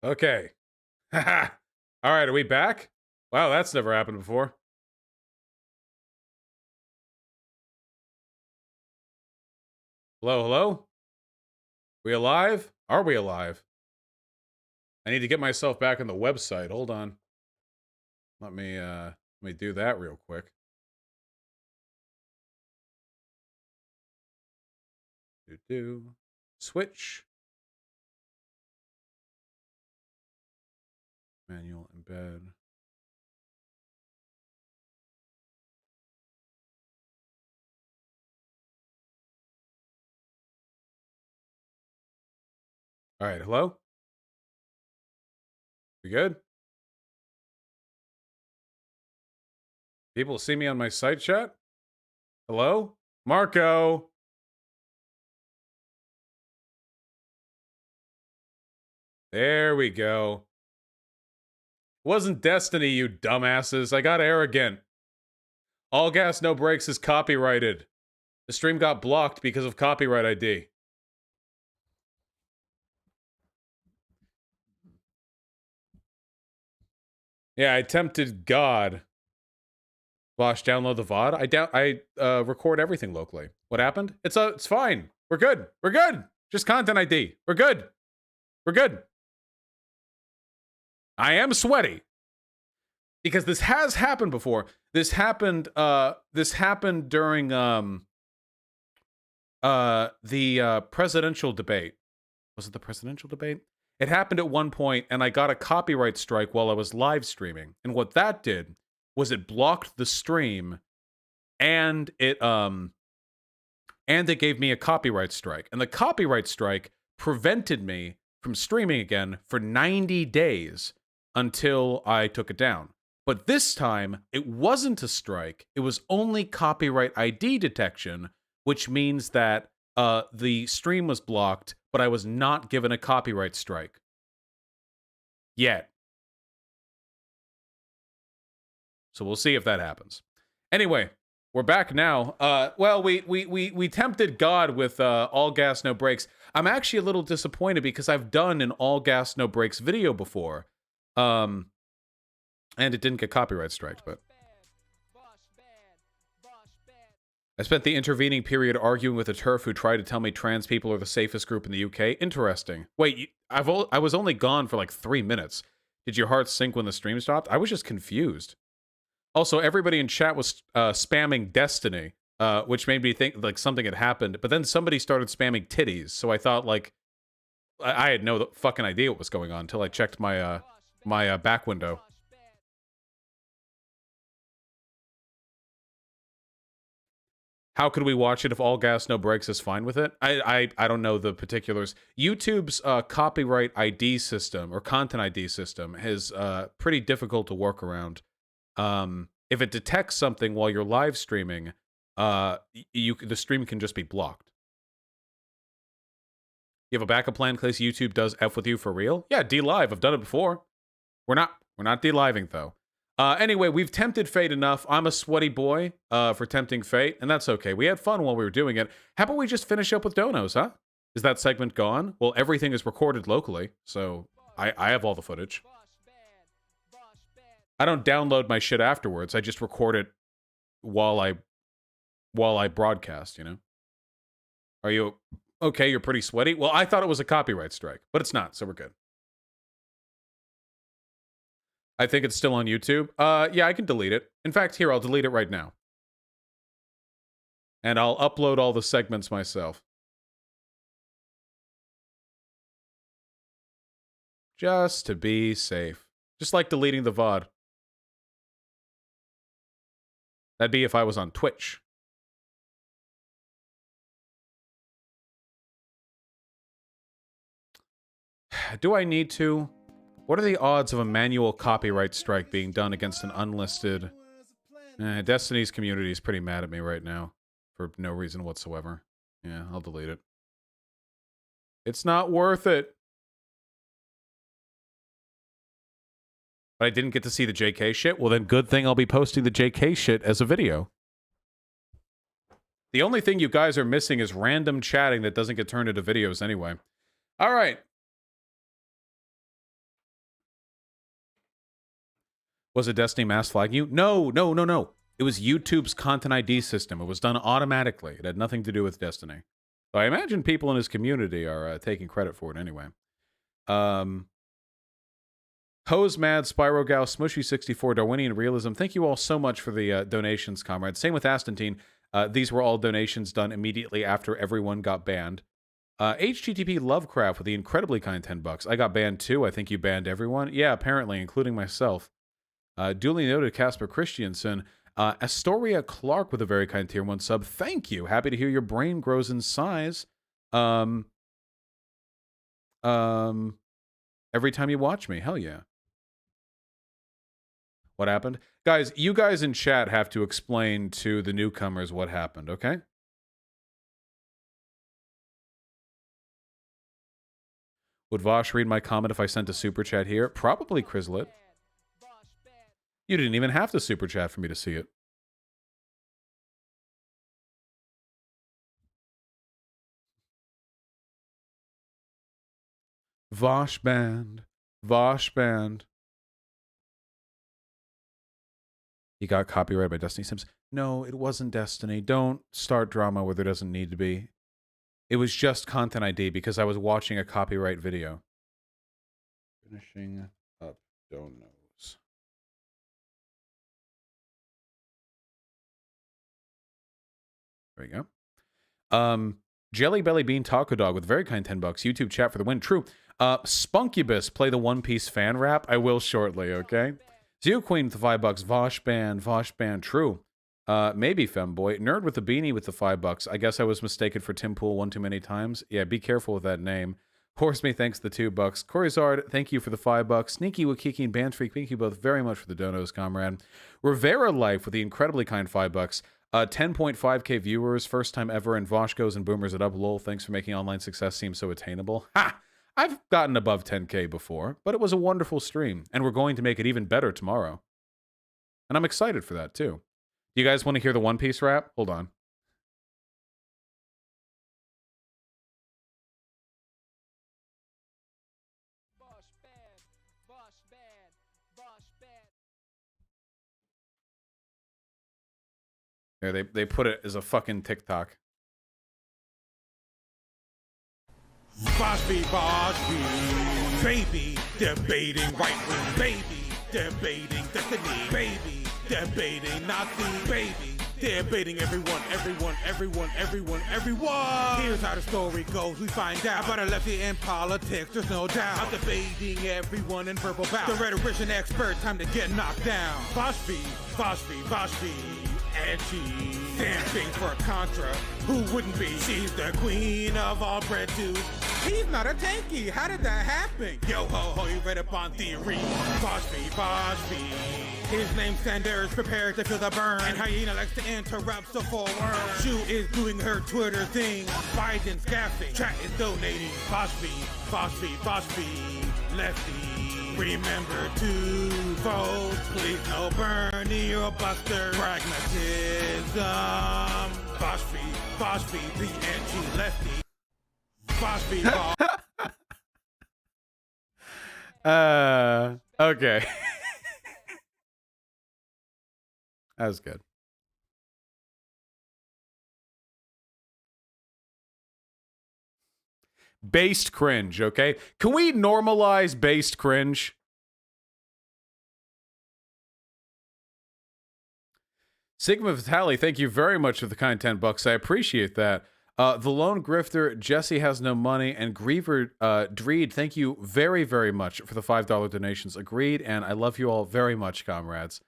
Okay. Haha. All right, are we back? Wow, that's never happened before. Hello, hello? We alive? Are we alive? I need to get myself back on the website. Hold on. Let me do that real quick. Do. Switch. Manual embed. All right, hello? We good? People see me on my site chat? Hello? Marco! There we go. Wasn't Destiny, you dumbasses. I got arrogant. All Gas No Brakes is copyrighted. The stream got blocked because of copyright ID. Yeah, I tempted God. Bosh, download the VOD. I record everything locally. What happened? It's fine. We're good. We're good. Just content ID. We're good. We're good. I am sweaty. Because this has happened before. This happened during the presidential debate. Was it the presidential debate? It happened at one point, and I got a copyright strike while I was live streaming. And what that did was it blocked the stream, and it gave me a copyright strike. And the copyright strike prevented me from streaming again for 90 days until I took it down. But this time, it wasn't a strike. It was only copyright ID detection, which means that the stream was blocked, but I was not given a copyright strike. Yet. So we'll see if that happens. Anyway, we're back now. Well, we tempted God with All Gas No Brakes. I'm actually a little disappointed because I've done an All Gas No Brakes video before. And it didn't get copyright striked, but I spent the intervening period arguing with a TERF who tried to tell me trans people are the safest group in the UK. Interesting. Wait, I was only gone for like 3 minutes. Did your heart sink when the stream stopped? I was just confused. Also, everybody in chat was spamming Destiny, which made me think like something had happened. But then somebody started spamming titties, so I thought like I had no fucking idea what was going on until I checked my my back window. How could we watch it if All Gas No Brakes is fine with it? I don't know the particulars. YouTube's copyright ID system or content ID system is pretty difficult to work around. If it detects something while you're live streaming, the stream can just be blocked. You have a backup plan in case YouTube does F with you for real? Yeah, D-Live. I've done it before. We're not D-Living though. Anyway, we've tempted fate enough. I'm a sweaty boy for tempting fate, and that's okay. We had fun while we were doing it. How about we just finish up with donos, huh? Is that segment gone? Well, everything is recorded locally, so I have all the footage. I don't download my shit afterwards. I just record it while I broadcast, you know? Are you okay? You're pretty sweaty? Well, I thought it was a copyright strike, but it's not, so we're good. I think it's still on YouTube. Yeah, I can delete it. In fact, here, I'll delete it right now. And I'll upload all the segments myself. Just to be safe. Just like deleting the VOD. That'd be if I was on Twitch. Do I need to? What are the odds of a manual copyright strike being done against an unlisted... Destiny's community is pretty mad at me right now. For no reason whatsoever. Yeah, I'll delete it. It's not worth it. But I didn't get to see the JK shit? Well, then good thing I'll be posting the JK shit as a video. The only thing you guys are missing is random chatting that doesn't get turned into videos anyway. All right. Was it Destiny mass flagging you? No, no, no, no. It was YouTube's content ID system. It was done automatically. It had nothing to do with Destiny. So I imagine people in his community are taking credit for it anyway. Hose Mad, Spyro Gal, Smushy64, Darwinian Realism. Thank you all so much for the donations, comrades. Same with Astantine. These were all donations done immediately after everyone got banned. HTTP Lovecraft with the incredibly kind $10. I got banned too. I think you banned everyone. Yeah, apparently, including myself. Duly noted, Casper Christiansen. Astoria Clark with a very kind tier 1 sub. Thank you. Happy to hear your brain grows in size. Every time you watch me. Hell yeah. What happened? Guys, you guys in chat have to explain to the newcomers what happened, okay? Would Vosh read my comment if I sent a super chat here? Probably, Crislet. You didn't even have to super chat for me to see it. Vosh band. Vosh band. You got copyrighted by Destiny Sims? No, it wasn't Destiny. Don't start drama where there doesn't need to be. It was just Content ID because I was watching a copyright video. Finishing up donos. There we go. Jelly Belly Bean Taco Dog with very kind $10. YouTube chat for the win. True. Spunkubus, play the One Piece fan rap. I will shortly, okay? Zio Queen with the $5. Vosh band. True. Maybe Femboy. Nerd with the beanie with the $5. I guess I was mistaken for Tim Pool one too many times. Yeah, be careful with that name. Horse Me, thanks for the $2. Coryzard, thank you for the $5. Sneaky Wakiki and Bandfreak, thank you both very much for the donos, comrade. Rivera Life with the incredibly kind $5. 10.5k viewers, first time ever, and Vosh goes and boomers it up. Lol, thanks for making online success seem so attainable. Ha! I've gotten above 10k before, but it was a wonderful stream, and we're going to make it even better tomorrow. And I'm excited for that, too. Do you guys want to hear the One Piece rap? Hold on. Here, they put it as a fucking TikTok. Boshby, baby, debating right wing, baby, debating destiny, baby, debating Nazi, baby, debating everyone. Here's how the story goes, we find out about a lefty in politics, there's no doubt. I'm debating everyone in verbal bout. The rhetorician expert, time to get knocked down. Boshby, and she dancing for Contra. Who wouldn't be? She's the queen of all bread dudes. He's not a tanky. How did that happen? Yo ho ho, you read up on theory. Boshby. His name's Sanders, prepared to feel the burn. And Hyena likes to interrupt, so forward. Shu is doing her Twitter thing. Biden's gaffing. Chat is donating. Boshby. Lefty. Remember to vote, please no Bernie or Buster. Pragmatism. Boshby, the anti-lefty. Boshby. Okay. That was good. Based cringe, okay? Can we normalize based cringe? Sigma Vitali, thank you very much for the kind $10. I appreciate that. The Lone Grifter, Jesse Has No Money, and Griever Dreed, thank you very, very much for the $5 donations. Agreed, and I love you all very much, comrades.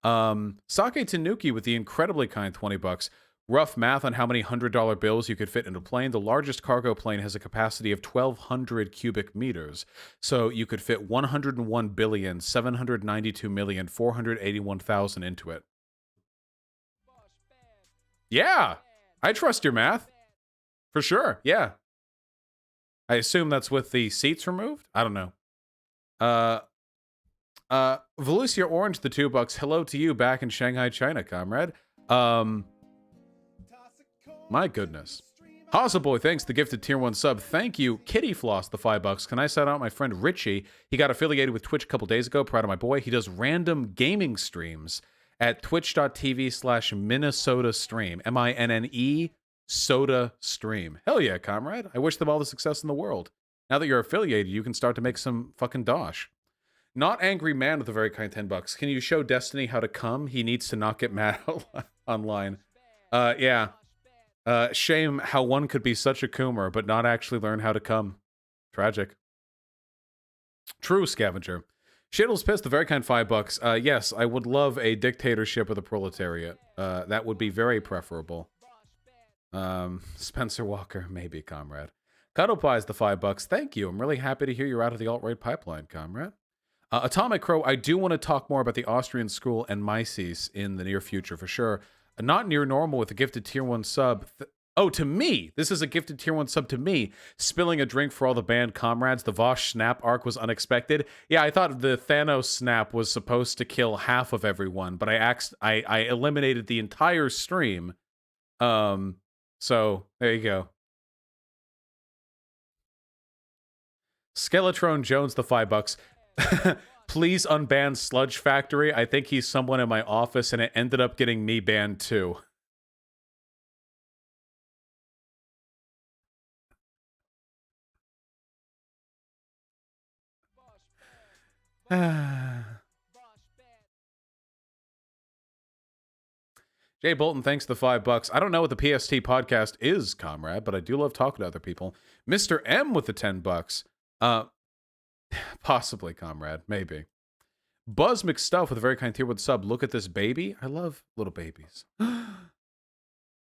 Sake Tanuki with the incredibly kind $20. Rough math on how many $100 bills you could fit in a plane. The largest cargo plane has a capacity of 1,200 cubic meters. So you could fit 101,792,481,000 into it. Yeah, I trust your math. For sure, yeah. I assume that's with the seats removed? I don't know. Volusia Orange, the $2. Hello to you back in Shanghai, China, comrade. My goodness. Hostel Boy, thanks. The gifted tier 1 sub. Thank you. Kitty Floss, the $5. Can I shout out my friend Richie? He got affiliated with Twitch a couple days ago. Proud of my boy. He does random gaming streams at twitch.tv/Minnesota stream. MINNE soda stream. Hell yeah, comrade. I wish them all the success in the world. Now that you're affiliated, you can start to make some fucking dosh. Not Angry Man with a very kind $10. Can you show Destiny how to come? He needs to not get mad online. Yeah. Shame how one could be such a coomer, but not actually learn how to come. Tragic. True, Scavenger. Shittle's pissed, the very kind $5. Yes, I would love a dictatorship of the proletariat. That would be very preferable. Spencer Walker, maybe, comrade. Cuddle Pies, the $5. Thank you. I'm really happy to hear you're out of the alt-right pipeline, comrade. Atomic Crow, I do want to talk more about the Austrian school and Mises in the near future, for sure. Not near normal with a gifted tier 1 sub. Oh, to me. This is a gifted tier 1 sub to me. Spilling a drink for all the band comrades. The Vosh snap arc was unexpected. Yeah, I thought the Thanos snap was supposed to kill half of everyone, but I eliminated the entire stream. So there you go. Skeletron Jones, the $5. Please unban Sludge Factory. I think he's someone in my office, and it ended up getting me banned too. Jay Bolton, thanks the $5. I don't know what the PST podcast is, comrade, but I do love talking to other people. Mr. M with the $10. Possibly, comrade. Maybe. Buzz McStuff with a very kind tier 1 sub. Look at this baby. I love little babies.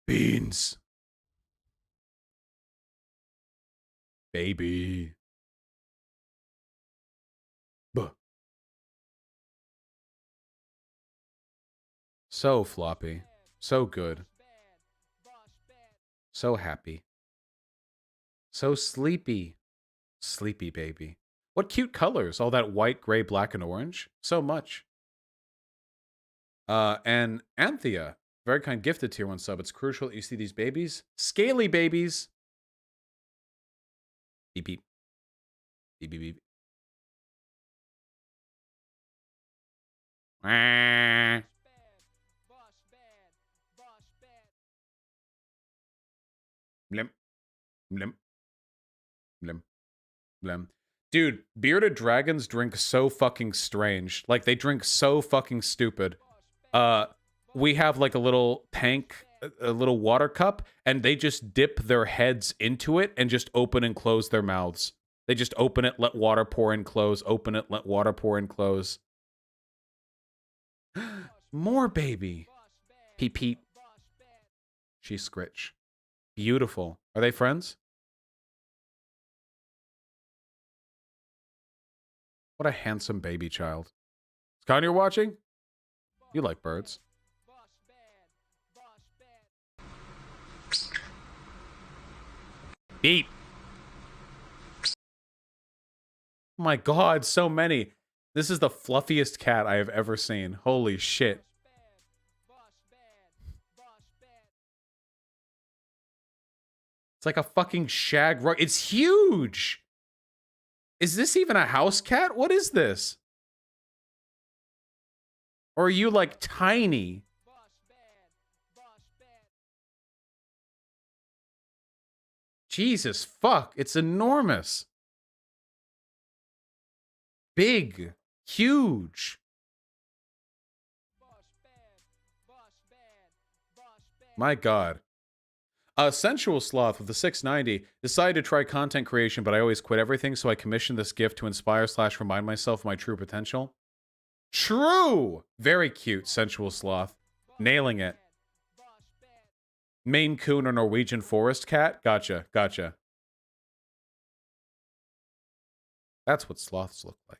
Beans. Baby. Buh. So floppy. So good. So happy. So sleepy. Sleepy baby. What cute colors. All that white, gray, black, and orange. So much. And Anthea. Very kind gifted tier 1 sub. It's crucial that you see these babies. Scaly babies. Beep, beep. Beep, beep, beep. Blim. Blim. Blim. Blim. Dude, bearded dragons drink so fucking strange. Like, they drink so fucking stupid. We have, like, a little tank, a little water cup, and they just dip their heads into it and just open and close their mouths. They just open it, let water pour in, close. Open it, let water pour in, close. More baby. Peep, peep. She's Scritch. Beautiful. Are they friends? What a handsome baby child. Is Connie watching? You like birds. Beep. Oh my god, so many. This is the fluffiest cat I have ever seen. Holy shit. It's like a fucking shag rug. It's huge. Is this even a house cat? What is this? Or are you like tiny? Jesus fuck. It's enormous. Big. Huge. My god. Sensual Sloth with the 690 decided to try content creation, but I always quit everything, so I commissioned this gift to inspire/remind myself of my true potential. True! Very cute, Sensual Sloth. Nailing it. Maine Coon or Norwegian Forest Cat? Gotcha, gotcha. That's what sloths look like.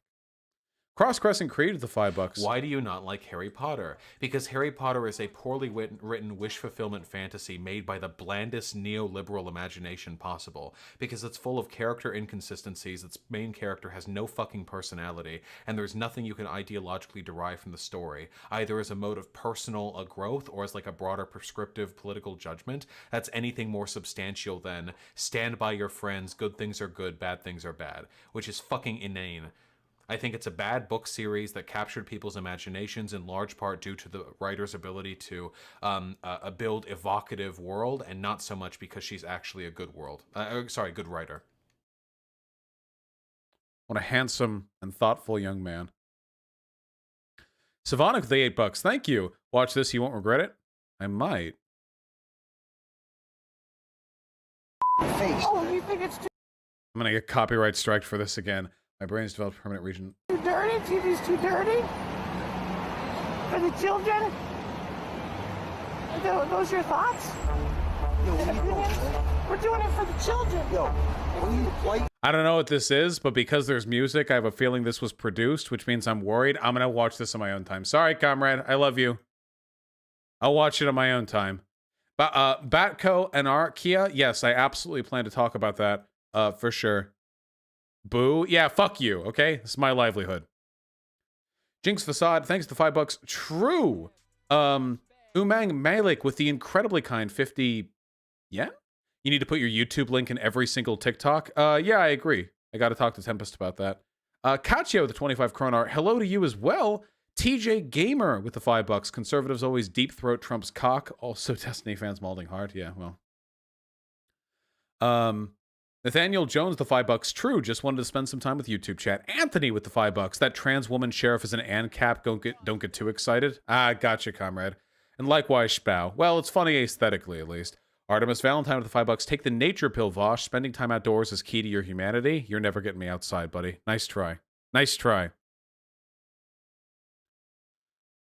Cross Crescent Creed with the $5. Why do you not like Harry Potter? Because Harry Potter is a poorly written wish fulfillment fantasy made by the blandest neoliberal imagination possible. Because it's full of character inconsistencies, its main character has no fucking personality, and there's nothing you can ideologically derive from the story, either as a mode of personal growth or as like a broader prescriptive political judgment that's anything more substantial than stand by your friends, good things are good, bad things are bad, which is fucking inane. I think it's a bad book series that captured people's imaginations in large part due to the writer's ability to build evocative world, and not so much because she's actually a good good writer. What a handsome and thoughtful young man. Savonic with the $8. Thank you. Watch this, you won't regret it. I might. Oh, you think it's too I'm gonna get copyright striked for this again. My brain's developed permanent region. dirty? TV's too dirty? For the children? Are those your thoughts? Yo, what are you doing? We're doing it for the children. Yo, why? I don't know what this is, but because there's music, I have a feeling this was produced, which means I'm worried. I'm gonna watch this on my own time. Sorry, comrade. I love you. I'll watch it on my own time. But Batco and Arkia, yes, I absolutely plan to talk about that. For sure. Boo. Yeah, fuck you, okay? This is my livelihood. Jinx Facade, thanks to $5. True. Umang Malik with the incredibly kind 50 yen? You need to put your YouTube link in every single TikTok? Yeah, I agree. I gotta talk to Tempest about that. Kachio with the 25 kronar. Hello to you as well. TJ Gamer with the $5. Conservatives always deep throat Trump's cock. Also Destiny fans malding hard. Yeah, well. Nathaniel Jones, the $5. True, just wanted to spend some time with YouTube chat. Anthony with the $5. That trans woman sheriff is an ANCAP. Don't get too excited. Ah, gotcha, comrade. And likewise, Spow. Well, it's funny aesthetically, at least. Artemis Valentine with the $5. Take the nature pill, Vosh. Spending time outdoors is key to your humanity. You're never getting me outside, buddy. Nice try. Nice try.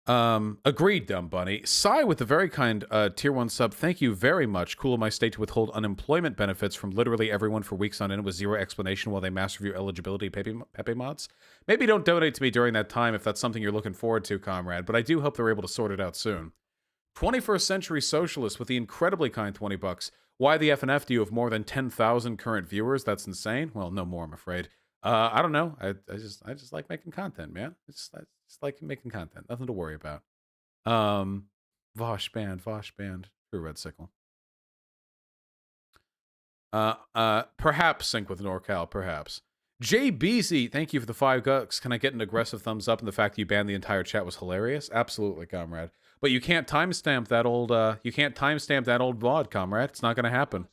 Agreed, dumb bunny. Sai with the very kind tier 1 sub. Thank you very much. Cool of my state to withhold unemployment benefits from literally everyone for weeks on end with zero explanation while they mass review eligibility Pepe mods. Maybe don't donate to me during that time if that's something you're looking forward to, comrade, but I do hope they're able to sort it out soon. 21st Century Socialist with the incredibly kind $20. Why the FNF do you have more than 10,000 current viewers? That's insane. Well, no more, I'm afraid. I don't know. I just like making content, man. I just like making content. Nothing to worry about. Vosh band. True Red Sickle. Perhaps sync with NorCal, perhaps. JBZ, thank you for the $5. Can I get an aggressive thumbs up? And the fact that you banned the entire chat was hilarious. Absolutely, comrade. But you can't timestamp that old. You can't timestamp that old VOD, comrade. It's not going to happen.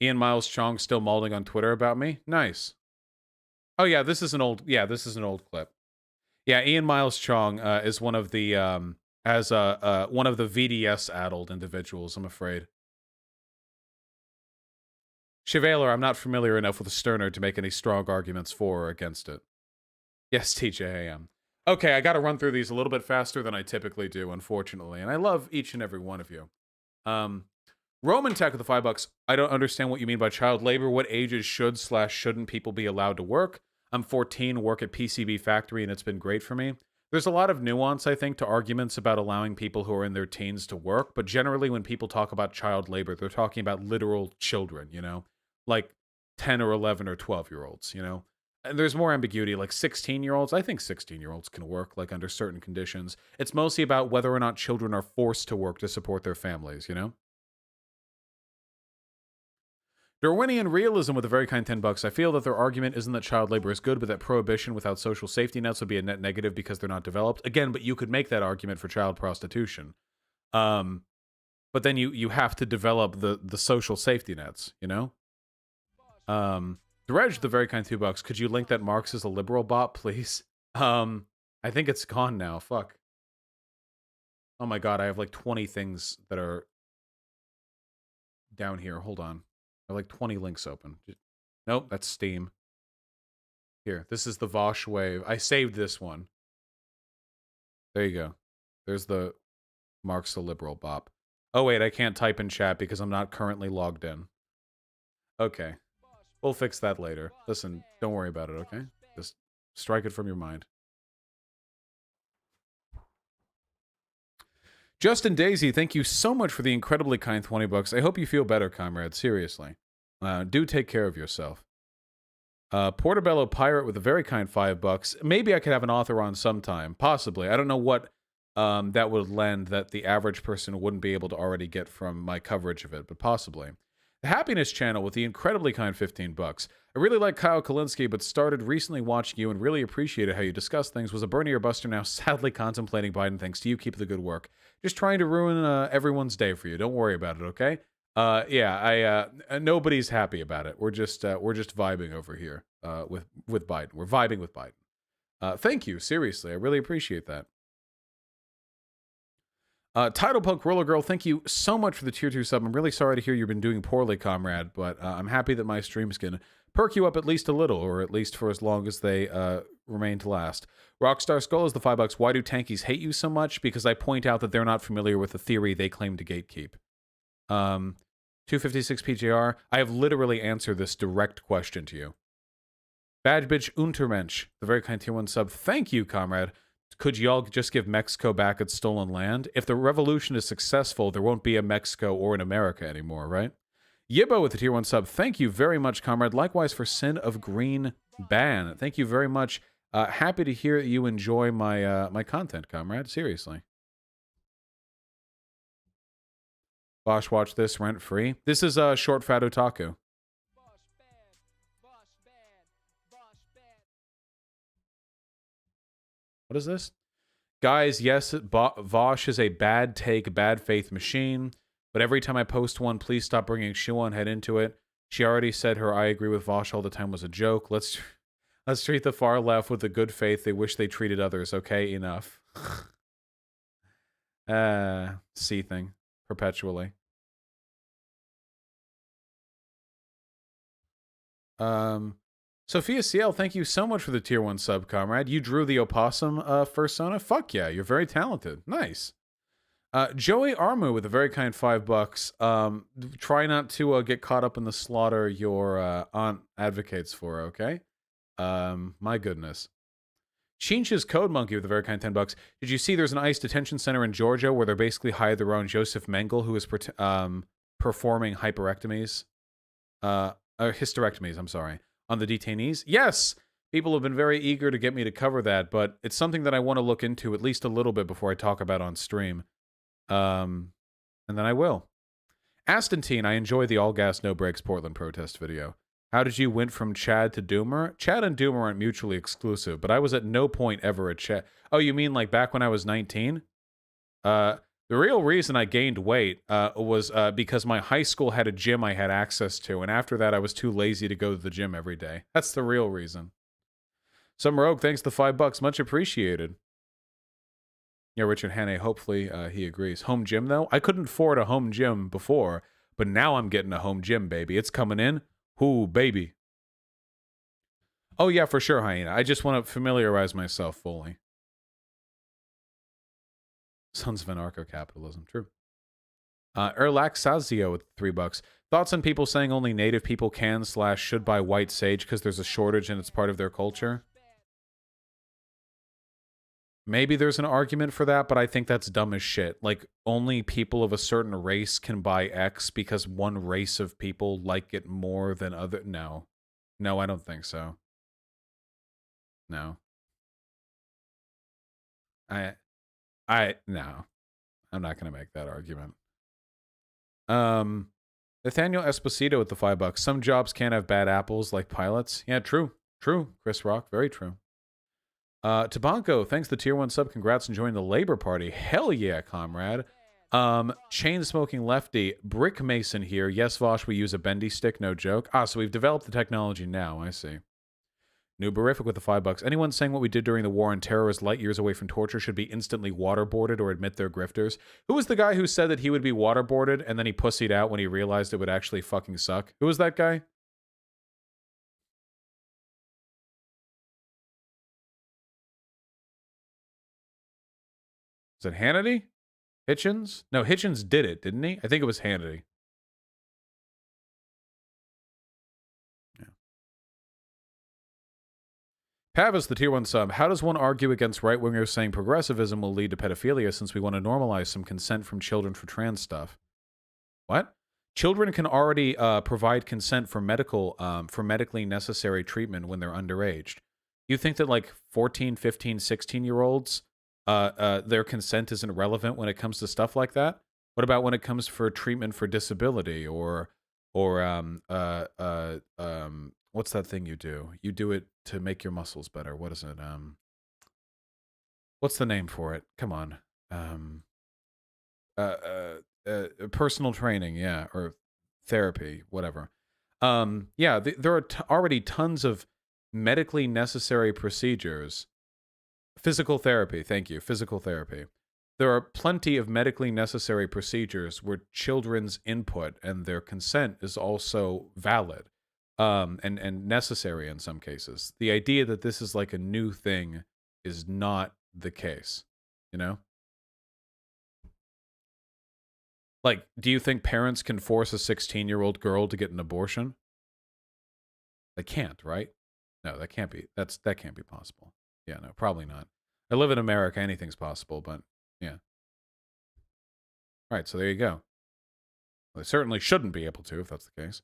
Ian Miles Chong still mauling on Twitter about me. Nice. Oh yeah, this is an old. Yeah, this is an old clip. Yeah, Ian Miles Chong is one of the one of the VDS addled individuals. I'm afraid. Chevalier, I'm not familiar enough with the Sterner to make any strong arguments for or against it. Yes, TJAM. Okay, I got to run through these a little bit faster than I typically do, unfortunately, and I love each and every one of you. Roman Tech with the $5. I don't understand what you mean by child labor. What ages shouldn't people be allowed to work? I'm 14, work at PCB Factory, and it's been great for me. There's a lot of nuance, I think, to arguments about allowing people who are in their teens to work, but generally when people talk about child labor, they're talking about literal children, you know? Like 10 or 11 or 12-year-olds, you know? And there's more ambiguity, like 16-year-olds. I think 16-year-olds can work, like, under certain conditions. It's mostly about whether or not children are forced to work to support their families, you know? Darwinian realism with a very kind $10. I feel that their argument isn't that child labor is good, but that prohibition without social safety nets would be a net negative because they're not developed. Again, but you could make that argument for child prostitution. But then you have to develop the social safety nets, you know? Dredge, the very kind $2. Could you link that Marx is a liberal bot, please? I think it's gone now. Fuck. Oh my god, I have like 20 things that are down here. Hold on. I have like 20 links open. Nope, that's Steam. Here, this is the Vosh wave. I saved this one. There you go. There's the Marx the liberal bop. Oh wait, I can't type in chat because I'm not currently logged in. Okay. We'll fix that later. Listen, don't worry about it, okay? Just strike it from your mind. Justin Daisy, thank you so much for the incredibly kind 20 bucks. I hope you feel better, comrade. Seriously. Do take care of yourself. Portobello Pirate with a very kind 5 bucks. Maybe I could have an author on sometime. Possibly. I don't know what that would lend that the average person wouldn't be able to already get from my coverage of it, but possibly. The Happiness Channel with the incredibly kind 15 bucks. I really like Kyle Kalinske, but started recently watching you and really appreciated how you discuss things. Was a Bernie or Buster, now sadly contemplating Biden. Thanks to you. Keep the good work. Just trying to ruin everyone's day for you. Don't worry about it, okay? Yeah, nobody's happy about it. We're just vibing over here with Biden. We're vibing with Biden. Thank you, seriously. I really appreciate that. Title Punk Roller Girl, thank you so much for the tier 2 sub. I'm really sorry to hear you've been doing poorly, comrade, but I'm happy that my streams can perk you up at least a little, or at least for as long as they remain to last. Rockstar Skull is the 5 bucks. Why do tankies hate you so much? Because I point out that they're not familiar with the theory they claim to gatekeep. 256 PJR, I have literally answered this direct question to you. Bad Bitch Untermensch, the very kind tier 1 sub. Thank you, comrade. Could y'all just give Mexico back its stolen land? If the revolution is successful, there won't be a Mexico or an America anymore, right? Yibbo with the tier 1 sub. Thank you very much, comrade. Likewise for Sin of Green Ban. Thank you very much. Happy to hear that you enjoy my my content, comrade. Seriously. Bosch, watch this rent-free. This is Short Fat Otaku. What is this? Guys, yes, Vosh is a bad take, bad faith machine, but every time I post one, please stop bringing Shoe-on-Head into it. She already said her I agree with Vosh all the time was a joke. Let's treat the far left with the good faith they wish they treated others. Okay, enough. Seething perpetually. Sophia CL, thank you so much for the tier 1 sub, comrade. You drew the opossum fursona? Fuck yeah, you're very talented. Nice. Joey Armu with a very kind 5 bucks. Try not to get caught up in the slaughter your aunt advocates for, okay? My goodness. Chinch's Code Monkey with a very kind 10 bucks. Did you see there's an ICE detention center in Georgia where they're basically hired their own Joseph Mengele who is performing hysterectomies, I'm sorry, on the detainees? Yes! People have been very eager to get me to cover that, but it's something that I want to look into at least a little bit before I talk about on stream. And then I will. Astantine, I enjoy the All Gas No Brakes Portland protest video. How did you went from Chad to Doomer? Chad and Doomer aren't mutually exclusive, but I was at no point ever at Chad. Oh, you mean like back when I was 19? The real reason I gained weight was because my high school had a gym I had access to, and after that I was too lazy to go to the gym every day. That's the real reason. Some Rogue, thanks the 5 bucks. Much appreciated. Yeah, Richard Hannay, hopefully he agrees. Home gym, though? I couldn't afford a home gym before, but now I'm getting a home gym, baby. It's coming in. Ooh, baby. Oh, yeah, for sure, Hyena. I just want to familiarize myself fully. Sons of anarcho-capitalism. True. Erlac Sazio with 3 bucks. Thoughts on people saying only native people can/should buy white sage because there's a shortage and it's part of their culture? Maybe there's an argument for that, but I think that's dumb as shit. Like, only people of a certain race can buy X because one race of people like it more than other. No. No, I don't think so. No. No. I'm not going to make that argument. Nathaniel Esposito with the 5 bucks. Some jobs can't have bad apples like pilots. Yeah, true. True. Chris Rock, very true. Tabanko, thanks the tier 1 sub. Congrats on joining the Labor Party. Hell yeah, comrade. Chain smoking lefty. Brick Mason here. Yes, Vosh, we use a bendy stick, no joke. Ah, so we've developed the technology now. I see. Nuberific with the 5 bucks. Anyone saying what we did during the war on terror is light years away from torture should be instantly waterboarded or admit they're grifters. Who was the guy who said that he would be waterboarded and then he pussied out when he realized it would actually fucking suck? Who was that guy? Is it Hannity? Hitchens? No, Hitchens did it, didn't he? I think it was Hannity. Yeah. Pavis, the tier 1 sub. How does one argue against right-wingers saying progressivism will lead to pedophilia since we want to normalize some consent from children for trans stuff? What? Children can already provide consent for medically necessary treatment when they're underage. You think that like 14, 15, 16-year-olds, their consent isn't relevant when it comes to stuff like that? What about when it comes for treatment for disability or what's that thing you do? You do it to make your muscles better. What is it? What's the name for it? Come on. Personal training, yeah, or therapy, whatever. Yeah, there are already tons of medically necessary procedures. Physical therapy, thank you, physical therapy. There are plenty of medically necessary procedures where children's input and their consent is also valid, and necessary in some cases. The idea that this is like a new thing is not the case, you know? Like, do you think parents can force a 16-year-old girl to get an abortion? They can't, right? No, that can't be. That can't be possible. Yeah, no, probably not. I live in America. Anything's possible, but yeah. All right, so there you go. Well, they certainly shouldn't be able to, if that's the case.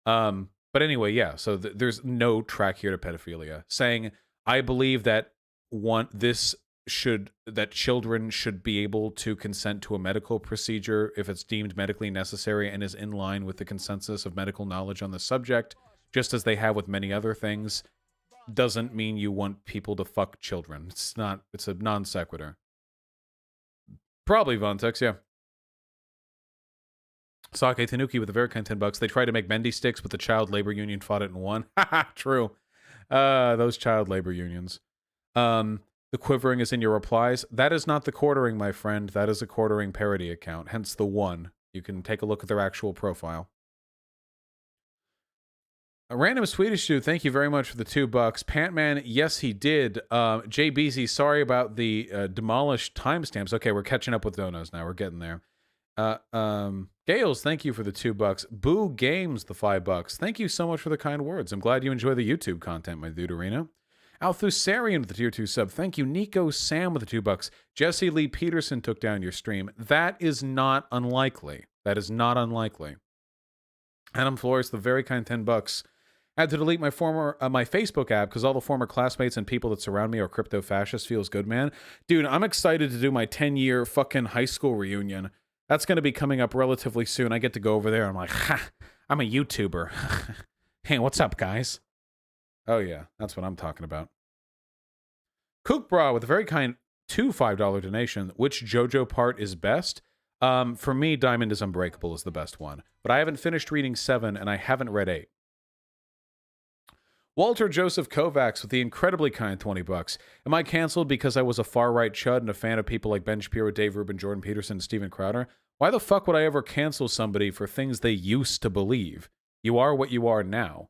But anyway, yeah. So there's no track here to pedophilia. Saying I believe that that children should be able to consent to a medical procedure if it's deemed medically necessary and is in line with the consensus of medical knowledge on the subject, just as they have with many other things, doesn't mean you want people to fuck children. It's a non sequitur. Probably Vontex, yeah. Sake Tanuki with a very kind $10. They tried to make bendy sticks, but the child labor union fought it and won. Haha, true. Those child labor unions. The quivering is in your replies. That is not the quartering, my friend. That is a quartering parody account, hence the one. You can take a look at their actual profile. A random Swedish dude, thank you very much for the $2. Pantman, yes, he did. JBZ, sorry about the demolished timestamps. Okay, we're catching up with donos now. We're getting there. Gales, thank you for the $2. Boo Games, the $5. Thank you so much for the kind words. I'm glad you enjoy the YouTube content, my dude Arena. Althusarian with the tier 2 sub. Thank you. Nico Sam with the $2. Jesse Lee Peterson took down your stream. That is not unlikely. That is not unlikely. Adam Flores, the very kind $10. I had to delete my my Facebook app because all the former classmates and people that surround me are crypto fascists. Feels good, man. Dude, I'm excited to do my 10-year fucking high school reunion. That's going to be coming up relatively soon. I get to go over there. I'm like, ha, I'm a YouTuber. Hey, what's up, guys? Oh, yeah, that's what I'm talking about. Kookbra with a very kind $5 donation. Which JoJo part is best? For me, Diamond is Unbreakable is the best one. But I haven't finished reading 7, and I haven't read 8. Walter Joseph Kovacs with the incredibly kind $20. Am I canceled because I was a far-right chud and a fan of people like Ben Shapiro, Dave Rubin, Jordan Peterson, and Steven Crowder? Why the fuck would I ever cancel somebody for things they used to believe? You are what you are now.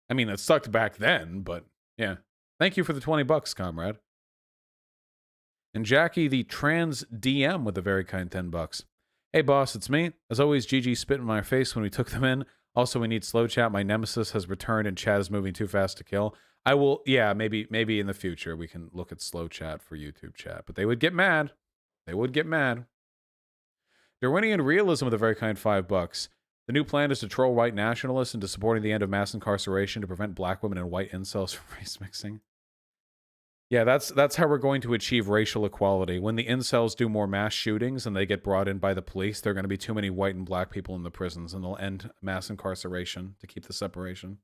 I mean, it sucked back then, but yeah. Thank you for the $20, comrade. And Jackie, the trans DM with a very kind $10. Hey, boss, it's me. As always, GG spit in my face when we took them in. Also, we need slow chat. My nemesis has returned and chat is moving too fast to kill. I will, yeah, maybe in the future we can look at slow chat for YouTube chat. But they would get mad. They would get mad. Darwinian Realism with a very kind $5. The new plan is to troll white nationalists into supporting the end of mass incarceration to prevent black women and white incels from race mixing. Yeah, that's how we're going to achieve racial equality. When the incels do more mass shootings and they get brought in by the police, there are going to be too many white and black people in the prisons, and they'll end mass incarceration to keep the separation.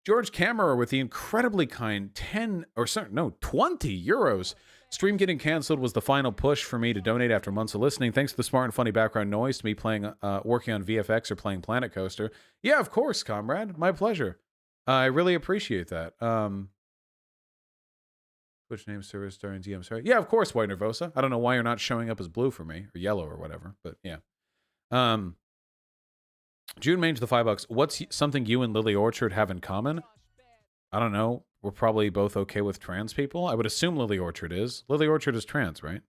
George Kammerer with the incredibly kind 20 euros. Stream getting canceled was the final push for me to donate after months of listening. Thanks for the smart and funny background noise to me playing, working on VFX or playing Planet Coaster. Yeah, of course, comrade. My pleasure. I really appreciate that. Twitch name service during DM. Sorry. Yeah, of course, White Nervosa. I don't know why you're not showing up as blue for me or yellow or whatever, but yeah. June Mange the $5. What's something you and Lily Orchard have in common? I don't know. We're probably both okay with trans people. I would assume Lily Orchard is. Lily Orchard is trans, right?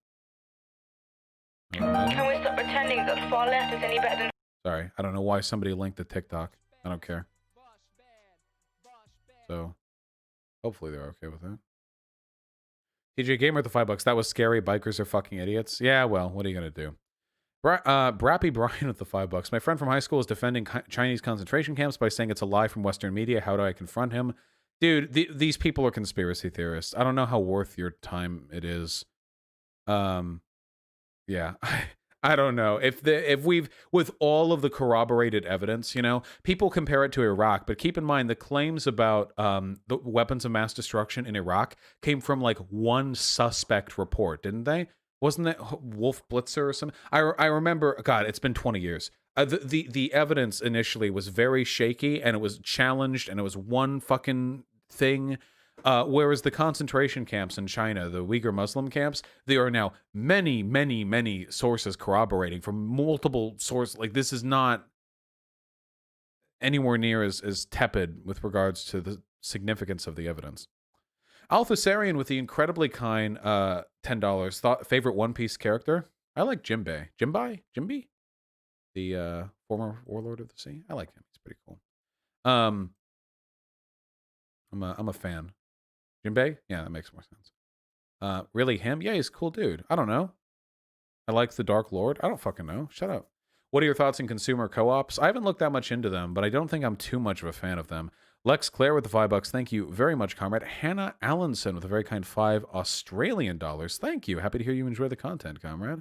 Can we stop pretending that far left is any better than... Sorry, I don't know why somebody linked the TikTok. I don't care. So hopefully they're okay with that. TJ Gamer with the $5. That was scary. Bikers are fucking idiots. Yeah, well, what are you gonna do? Brappy Brian with the $5. My friend from high school is defending Chinese concentration camps by saying it's a lie from Western media. How do I confront him? Dude, these people are conspiracy theorists. I don't know how worth your time it is. Yeah. I don't know. If we've, with all of the corroborated evidence, you know, people compare it to Iraq, but keep in mind the claims about the weapons of mass destruction in Iraq came from like one suspect report, didn't they? Wasn't it Wolf Blitzer or something? I remember, God, it's been 20 years. The evidence initially was very shaky, and it was challenged, and it was one fucking thing. Whereas the concentration camps in China, the Uyghur Muslim camps, there are now many, many, many sources corroborating from multiple sources. Like, this is not anywhere near as tepid with regards to the significance of the evidence. Alpha Sarian with the incredibly kind $10. Favorite One Piece character? I like Jinbei. Jinbi? The former warlord of the sea. I like him. He's pretty cool. I'm a fan. Jinbei? Yeah, that makes more sense. Really him? Yeah, he's a cool dude. I don't know. I like the Dark Lord. I don't fucking know. Shut up. What are your thoughts on consumer co-ops? I haven't looked that much into them, but I don't think I'm too much of a fan of them. Lex Claire with the $5. Thank you very much, comrade. Hannah Allenson with a very kind $5 Australian dollars. Thank you. Happy to hear you enjoy the content, comrade.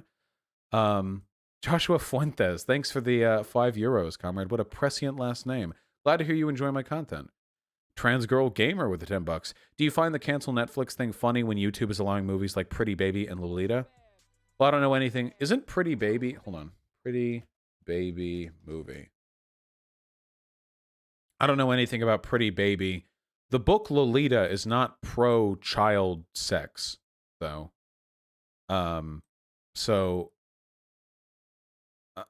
Joshua Fuentes. Thanks for the €5, comrade. What a prescient last name. Glad to hear you enjoy my content. Trans Girl Gamer with the $10. Do you find the cancel Netflix thing funny when YouTube is allowing movies like Pretty Baby and Lolita? Well, I don't know anything. Isn't Pretty Baby... Hold on. Pretty Baby movie. I don't know anything about Pretty Baby. The book Lolita is not pro-child sex, though. So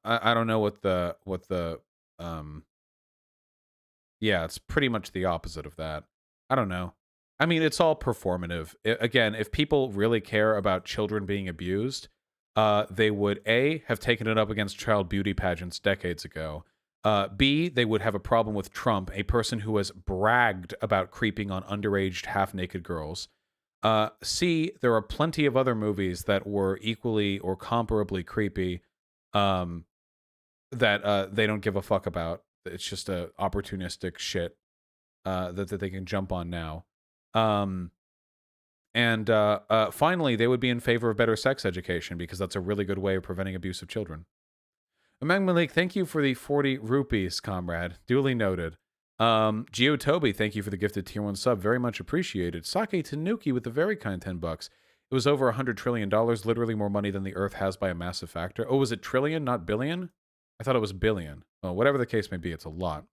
I don't know what the yeah, it's pretty much the opposite of that. I don't know. I mean, it's all performative. Again, if people really care about children being abused, they would A, have taken it up against child beauty pageants decades ago. B, they would have a problem with Trump, a person who has bragged about creeping on underage half-naked girls. C, there are plenty of other movies that were equally or comparably creepy that they don't give a fuck about. It's just a opportunistic shit that they can jump on now. Finally, they would be in favor of better sex education because that's a really good way of preventing abuse of children. Amang Malik, thank you for the 40 rupees, comrade. Duly noted. Gio Toby, thank you for the gifted tier 1 sub. Very much appreciated. Sake Tanuki with the very kind $10. It was over $100 trillion, literally more money than the Earth has by a massive factor. Oh, was it trillion, not billion? I thought it was billion. Well, whatever the case may be, it's a lot.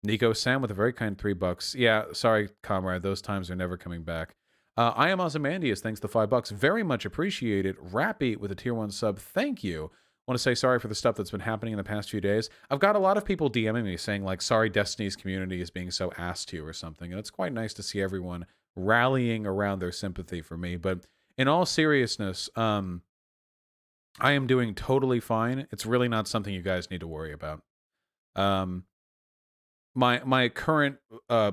Nico Sam with a very kind $3. Yeah, sorry, comrade. Those times are never coming back. I am Ozymandias. Thanks to $5. Very much appreciated. Rappy with a tier 1 sub. Thank you. Want to say sorry for the stuff that's been happening in the past few days. I've got a lot of people DMing me saying, like, sorry Destiny's community is being so ass to you or something. And it's quite nice to see everyone rallying around their sympathy for me. But in all seriousness, I am doing totally fine. It's really not something you guys need to worry about. My current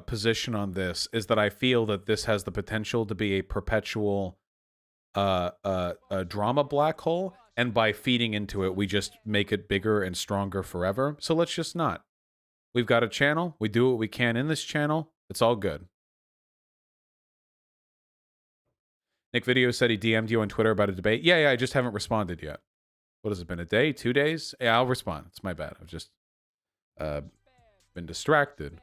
position on this is that I feel that this has the potential to be a perpetual drama black hole, and by feeding into it, we just make it bigger and stronger forever. So let's just not. We've got a channel. We do what we can in this channel. It's all good. Nick Video said he DM'd you on Twitter about a debate. Yeah, I just haven't responded yet. What has it been, a day, 2 days? Yeah, I'll respond. It's my bad. I've just been distracted.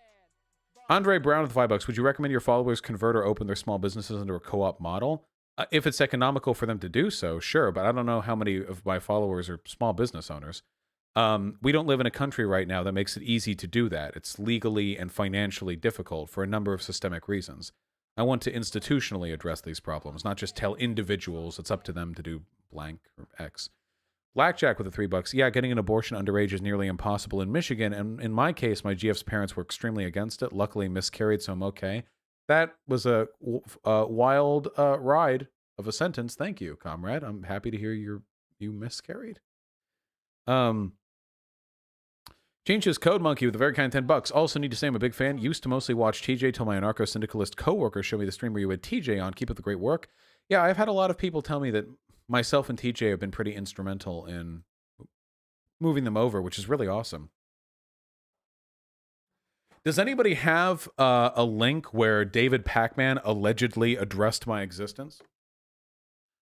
Andre Brown with $5. Would you recommend your followers convert or open their small businesses into a co-op model? If it's economical for them to do so, sure, but I don't know how many of my followers are small business owners. We don't live in a country right now that makes it easy to do that. It's legally and financially difficult for a number of systemic reasons. I want to institutionally address these problems, not just tell individuals it's up to them to do blank or X. Blackjack with the $3. Yeah, getting an abortion underage is nearly impossible in Michigan, and in my case, my GF's parents were extremely against it. Luckily, miscarried, so I'm okay. That was a wild ride of a sentence. Thank you, comrade. I'm happy to hear you miscarried. Changes Code Monkey with a very kind 10 bucks. Also need to say I'm a big fan. Used to mostly watch TJ till my anarcho-syndicalist coworker showed me the stream where you had TJ on. Keep up the great work. Yeah, I've had a lot of people tell me that myself and TJ have been pretty instrumental in moving them over, which is really awesome. Does anybody have a link where David Pac-Man allegedly addressed my existence?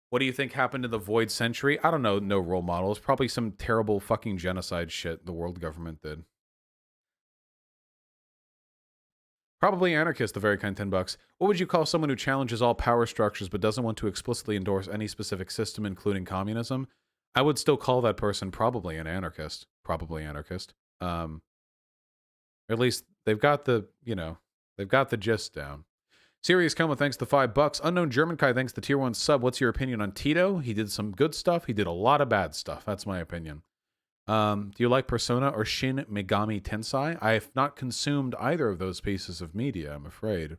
What do you think happened in the Void Century? I don't know, no role models. Probably some terrible fucking genocide shit the world government did. Probably anarchist, the very kind 10 bucks. What would you call someone who challenges all power structures but doesn't want to explicitly endorse any specific system, including communism? I would still call that person probably an anarchist. Probably anarchist. Or at least they've got the, you know, they've got the gist down. Serious Coma, thanks to $5. Unknown German Kai, thanks to tier 1 sub. What's your opinion on Tito? He did some good stuff. He did a lot of bad stuff. That's my opinion. Do you like Persona or Shin Megami Tensei? I have not consumed either of those pieces of media, I'm afraid.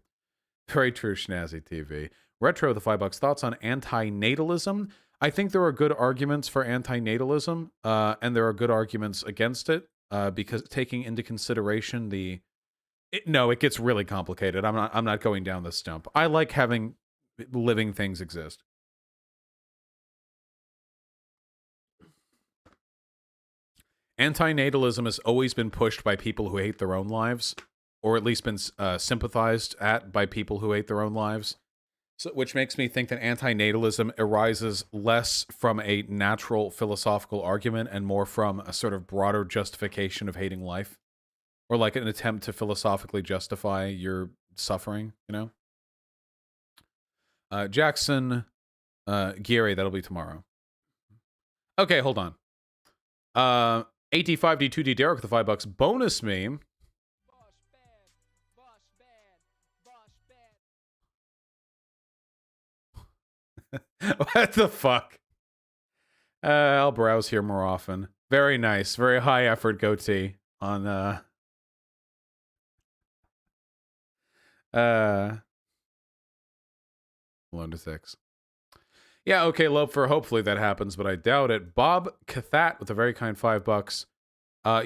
Very true, Schnazzy TV. Retro, the $5. Thoughts on anti-natalism? I think there are good arguments for anti-natalism, and there are good arguments against it, because taking into consideration the... No, it gets really complicated. I'm not going down this stump. I like having living things exist. Anti-natalism has always been pushed by people who hate their own lives, or at least been sympathized at by people who hate their own lives. So, which makes me think that anti-natalism arises less from a natural philosophical argument and more from a sort of broader justification of hating life. Or like an attempt to philosophically justify your suffering, you know? Jackson, Geary, that'll be tomorrow. Okay, hold on. AT5D2D Derek with the $5. Bonus meme. What the fuck? I'll browse here more often. Very nice. Very high effort goatee on, 1 to 6. Yeah, okay, Lopefer, hopefully that happens, but I doubt it. Bob Cathat with a very kind $5.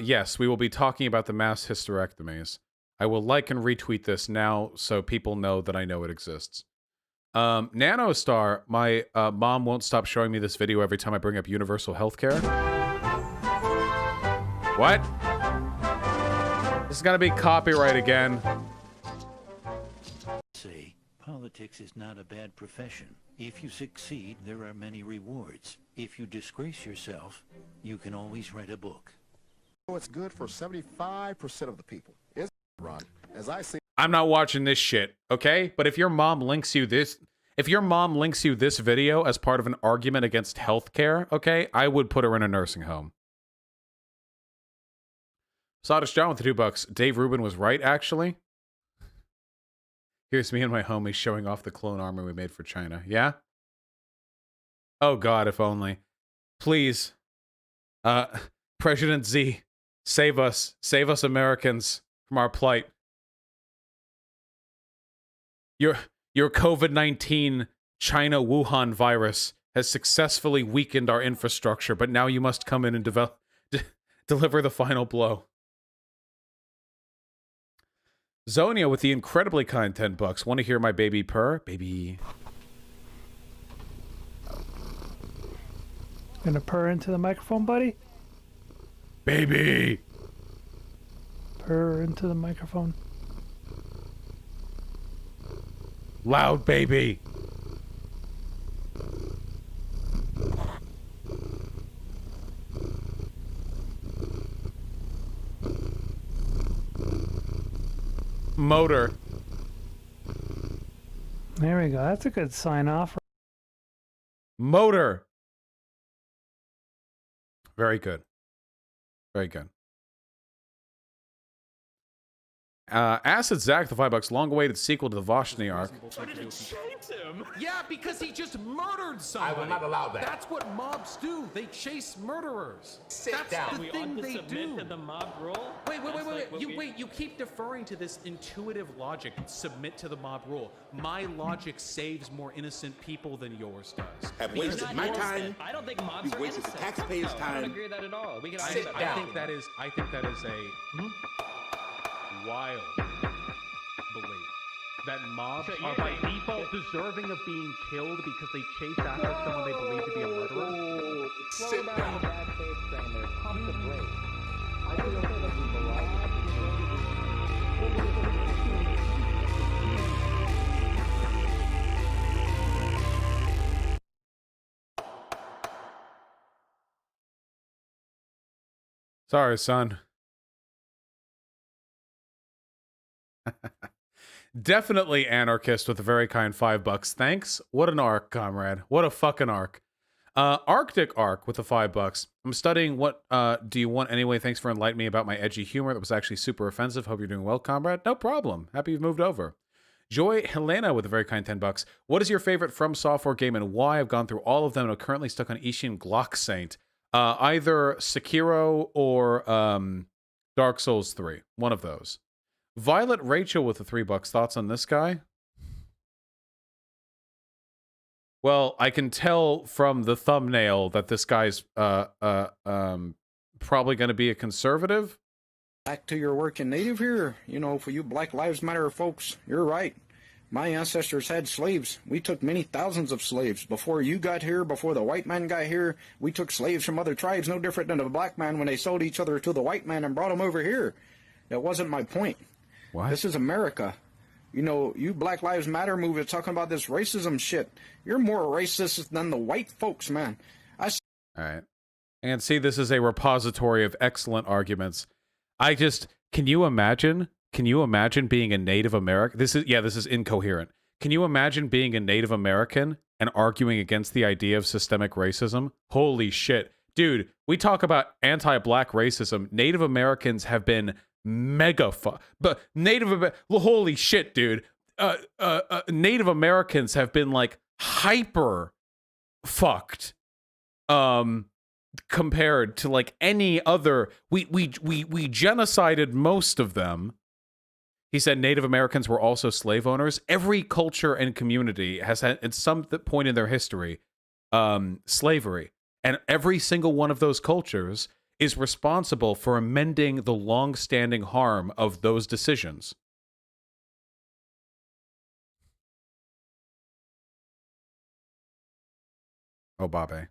Yes, we will be talking about the mass hysterectomies. I will like and retweet this now so people know that I know it exists. Nanostar, my mom won't stop showing me this video every time I bring up universal healthcare. What? This is gonna be copyright again. Say, politics is not a bad profession. If you succeed, there are many rewards. If you disgrace yourself, you can always write a book. It's good for 75% of the people. It's Ron. As I see, I'm not watching this shit, okay? But if your mom links you this video as part of an argument against healthcare, okay, I would put her in a nursing home. Sawdust John with the $2. Dave Rubin was right, actually. Here's me and my homies showing off the clone armor we made for China. Yeah? Oh God, if only. Please. President Z, save us. Save us Americans from our plight. Your COVID-19 China Wuhan virus has successfully weakened our infrastructure, but now you must come in and deliver the final blow. Zonia with the incredibly kind $10. Want to hear my baby purr? Baby. Gonna purr into the microphone, buddy? Baby! Purr into the microphone. Loud baby! Motor. There we go. That's a good sign off. Motor. Very good. Very good. Acid Zach, the $5. Long-awaited sequel to the Voshny arc. Yeah, because he just murdered somebody. I will not allow that. That's what mobs do. They chase murderers. Sit That's down. the thing they do. To the mob rule? Wait. You keep deferring to this intuitive logic. Submit to the mob rule. My logic saves more innocent people than yours does. Have wasted my time. I don't think mobs You are wasted the innocent. taxpayers' No, I don't time. agree with that at all. We can I argue about that. think that is a wild belief that mobs are by default deserving of being killed because they chase after someone they believe to be a murderer. Sit down. Sorry, son. Definitely anarchist with a very kind $5. Thanks. What an arc, comrade. What a fucking arc. Arctic Arc with the $5. I'm studying what do you want anyway? Thanks for enlightening me about my edgy humor that was actually super offensive. Hope you're doing well, comrade. No problem. Happy you've moved over. Joy Helena with a very kind $10. What is your favorite From Software game and why? I've gone through all of them and I'm currently stuck on Ishin Glock Saint. Either Sekiro or Dark Souls 3. One of those. Violet Rachel with the $3. Thoughts on this guy? Well, I can tell from the thumbnail that this guy's probably going to be a conservative. Back to your working native here. You know, for you Black Lives Matter folks, you're right. My ancestors had slaves. We took many thousands of slaves. Before you got here, before the white man got here, we took slaves from other tribes, no different than the black man when they sold each other to the white man and brought them over here. That wasn't my point. What? This is America. You know, you Black Lives Matter movement talking about this racism shit. You're more racist than the white folks, man. All right. And see, this is a repository of excellent arguments. Can you imagine being a Native American? This is incoherent. Can you imagine being a Native American and arguing against the idea of systemic racism? Holy shit. Dude, we talk about anti-black racism. Native Americans have been holy shit, dude. Native Americans have been like hyper fucked compared to like any other. We genocided most of them. He said Native Americans were also slave owners. Every culture and community has had at some point in their history slavery, and every single one of those cultures is responsible for amending the long-standing harm of those decisions. Oh, Babe.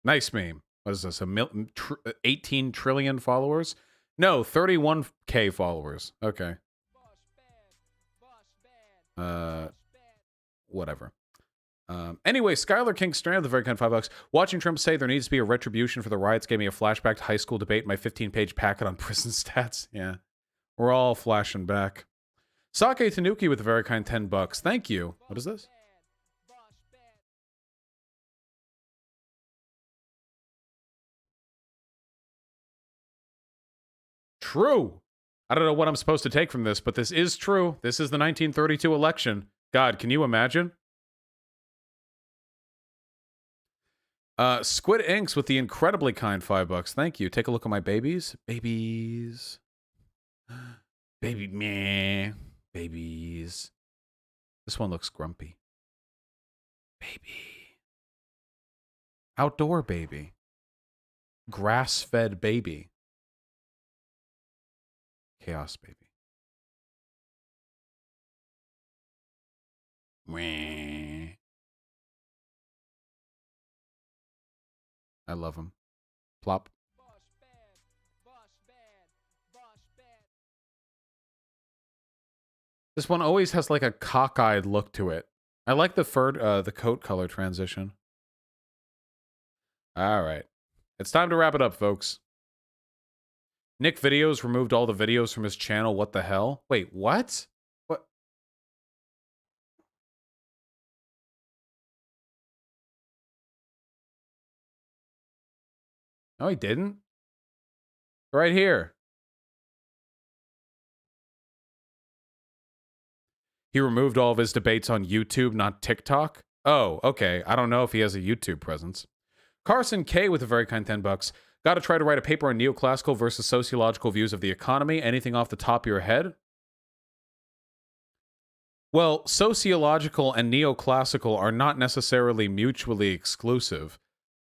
Nice meme. What is this? 18 trillion followers? No, 31K followers. Okay. Whatever. Anyway, Skylar King Strand, the very kind $5. Watching Trump say there needs to be a retribution for the riots gave me a flashback to high school debate in my 15-page packet on prison stats. Yeah. We're all flashing back. Sake Tanuki with a very kind $10. Thank you. What is this? True. I don't know what I'm supposed to take from this, but this is true. This is the 1932 election. God, can you imagine? Squid Inks with the incredibly kind $5. Thank you. Take a look at my babies. Babies. Baby meh. Babies. This one looks grumpy. Baby. Outdoor baby. Grass-fed baby. Chaos baby. Wah. I love him. Plop. This one always has like a cockeyed look to it. I like the coat color transition. All right. It's time to wrap it up, folks. Nick Videos removed all the videos from his channel. What the hell? Wait, what? What? No, he didn't. Right here. He removed all of his debates on YouTube, not TikTok. Oh, okay. I don't know if he has a YouTube presence. Carson K with a very kind $10. Got to try to write a paper on neoclassical versus sociological views of the economy. Anything off the top of your head? Well, sociological and neoclassical are not necessarily mutually exclusive.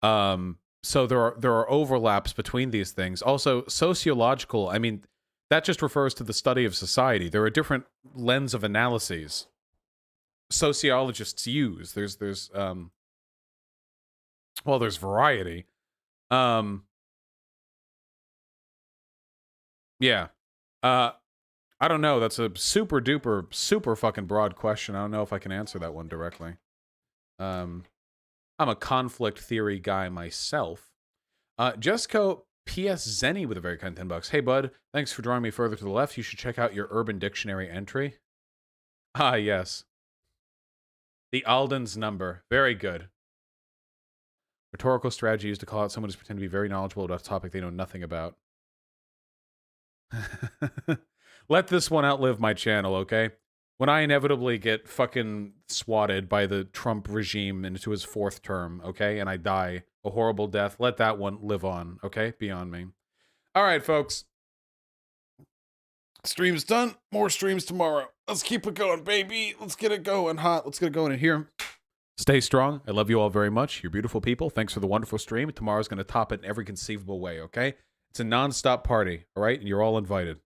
So there are overlaps between these things. Also, sociological, I mean, that just refers to the study of society. There are different lens of analyses sociologists use. There's variety. Yeah. I don't know. That's a super duper, super fucking broad question. I don't know if I can answer that one directly. I'm a conflict theory guy myself. Jesco P.S. Zenny with a very kind $10. Hey, bud. Thanks for drawing me further to the left. You should check out your Urban Dictionary entry. Ah, yes. The Alden's number. Very good. Rhetorical strategy is to call out someone who's pretend to be very knowledgeable about a topic they know nothing about. Let this one outlive my channel, okay? When I inevitably get fucking swatted by the Trump regime into his 4th term, okay? And I die a horrible death, let that one live on, okay? Beyond me. All right, folks. Stream's done. More streams tomorrow. Let's keep it going, baby. Let's get it going hot. Let's get it going in here. Stay strong. I love you all very much. You're beautiful people. Thanks for the wonderful stream. Tomorrow's going to top it in every conceivable way, okay? It's a non-stop party, all right? And you're all invited.